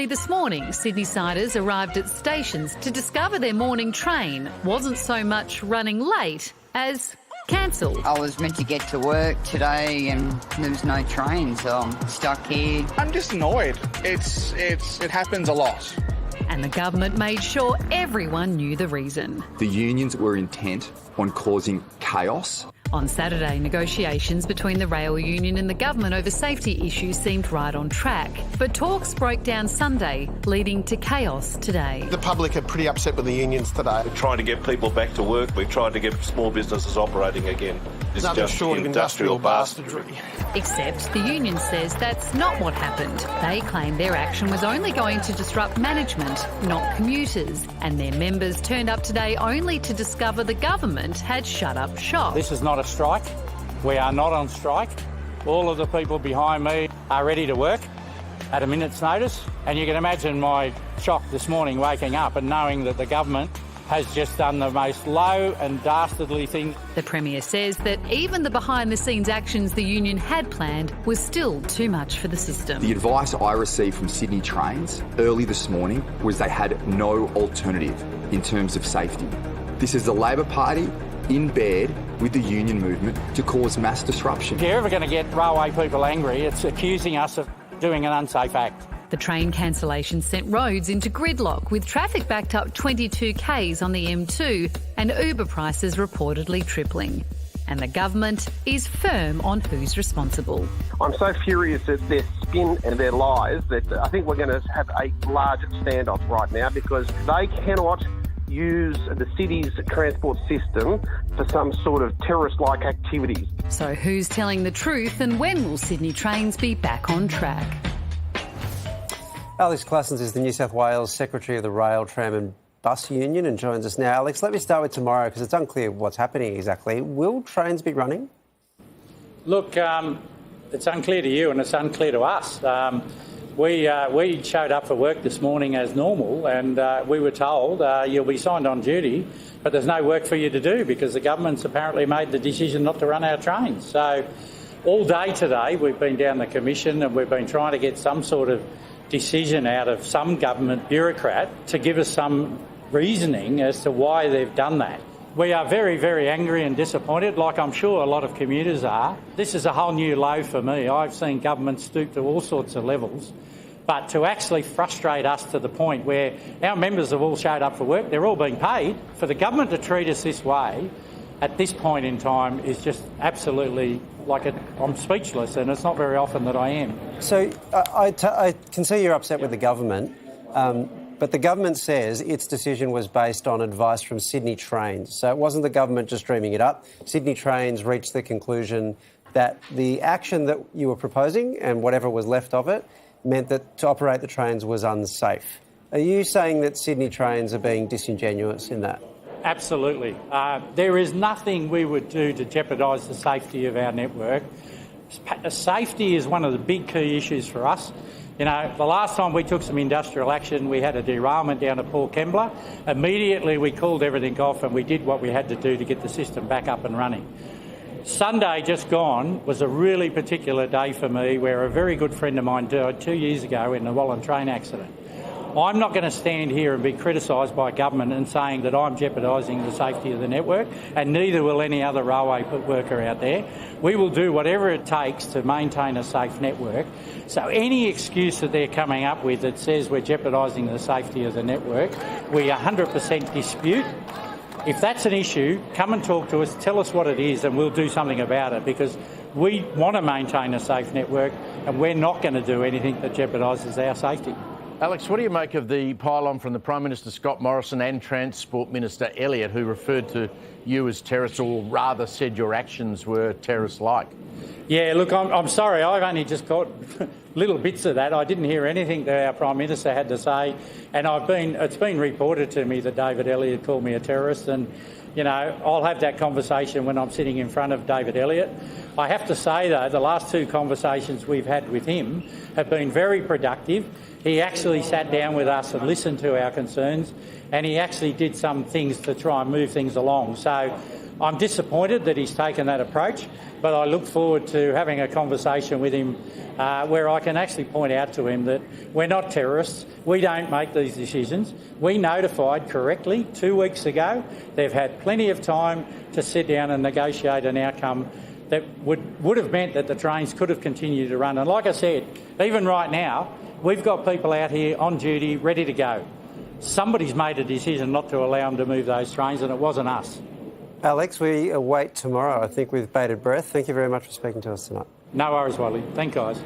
Early this morning, Sydney-siders arrived at stations to discover their morning train wasn't so much running late as cancelled. I was meant to get to work today and there was no train, so I'm stuck here. I'm just annoyed. It happens a lot. And the government made sure everyone knew the reason. The unions were intent on causing chaos. On Saturday, negotiations between the rail union and the government over safety issues seemed right on track. But talks broke down Sunday, leading to chaos today. The public are pretty upset with the unions today. We're trying to get people back to work. We're trying to get small businesses operating again. It's nothing just short of industrial bastardry. Except the union says that's not what happened. They claim their action was only going to disrupt management, not commuters. And their members turned up today only to discover the government had shut up shop. This is not a strike. We are not on strike. All of the people behind me are ready to work at a minute's notice. And you can imagine my shock this morning waking up and knowing that the government has just done the most low and dastardly thing. The Premier says that even the behind-the-scenes actions the union had planned was still too much for the system. The advice I received from Sydney Trains early this morning was they had no alternative in terms of safety. This is the Labor Party in bed with the union movement to cause mass disruption. If you're ever going to get railway people angry, it's accusing us of doing an unsafe act. The train cancellation sent roads into gridlock, with traffic backed up 22 k's on the M2 and Uber prices reportedly tripling. And the government is firm on who's responsible. I'm so furious at their spin and their lies that I think we're going to have a large standoff right now, because they cannot use the city's transport system for some sort of terrorist-like activities. So who's telling the truth, and when will Sydney Trains be back on track? Alex Claassens is the New South Wales Secretary of the Rail, Tram and Bus Union and joins us now. Alex, let me start with tomorrow, because it's unclear what's happening exactly. Will trains be running? Look, it's unclear to you and it's unclear to us. We showed up for work this morning as normal, and we were told you'll be signed on duty, but there's no work for you to do because the government's apparently made the decision not to run our trains. So all day today we've been down the commission and we've been trying to get some sort of decision out of some government bureaucrat to give us some reasoning as to why they've done that. We are very, very angry and disappointed, like I'm sure a lot of commuters are. This is a whole new low for me. I've seen government stoop to all sorts of levels. But to actually frustrate us to the point where our members have all showed up for work, they're all being paid, for the government to treat us this way at this point in time is just absolutely I'm speechless, and it's not very often that I am. So I can see you're upset with the government, but the government says its decision was based on advice from Sydney Trains. So it wasn't the government just dreaming it up. Sydney Trains reached the conclusion that the action that you were proposing and whatever was left of it meant that to operate the trains was unsafe. Are you saying that Sydney Trains are being disingenuous in that? Absolutely. There is nothing we would do to jeopardise the safety of our network. Safety is one of the big key issues for us. You know, the last time we took some industrial action, we had a derailment down at Port Kembla. Immediately we called everything off and we did what we had to do to get the system back up and running. Sunday just gone was a really particular day for me, where a very good friend of mine died 2 years ago in a Wallen train accident. I'm not going to stand here and be criticised by government and saying that I'm jeopardising the safety of the network, and neither will any other railway worker out there. We will do whatever it takes to maintain a safe network. So any excuse that they're coming up with that says we're jeopardising the safety of the network, we 100% dispute. If that's an issue, come and talk to us, tell us what it is, and we'll do something about it, because we want to maintain a safe network and we're not going to do anything that jeopardises our safety. Alex, what do you make of the pile-on from the Prime Minister Scott Morrison and Transport Minister Elliott, who referred to you as terrorists, or rather said your actions were terrorist-like? Yeah, look, I'm sorry, I've only just got little bits of that. I didn't hear anything that our Prime Minister had to say, and it's been reported to me that David Elliott called me a terrorist, and, you know, I'll have that conversation when I'm sitting in front of David Elliott. I have to say, though, the last two conversations we've had with him have been very productive. He actually sat down with us and listened to our concerns, and he actually did some things to try and move things along. So I'm disappointed that he's taken that approach, but I look forward to having a conversation with him where I can actually point out to him that we're not terrorists. We don't make these decisions. We notified correctly 2 weeks ago. They've had plenty of time to sit down and negotiate an outcome that would have meant that the trains could have continued to run. And like I said, even right now, we've got people out here on duty, ready to go. Somebody's made a decision not to allow them to move those trains, and it wasn't us. Alex, we await tomorrow, I think, with bated breath. Thank you very much for speaking to us tonight. No worries, Wally. Thank you, guys.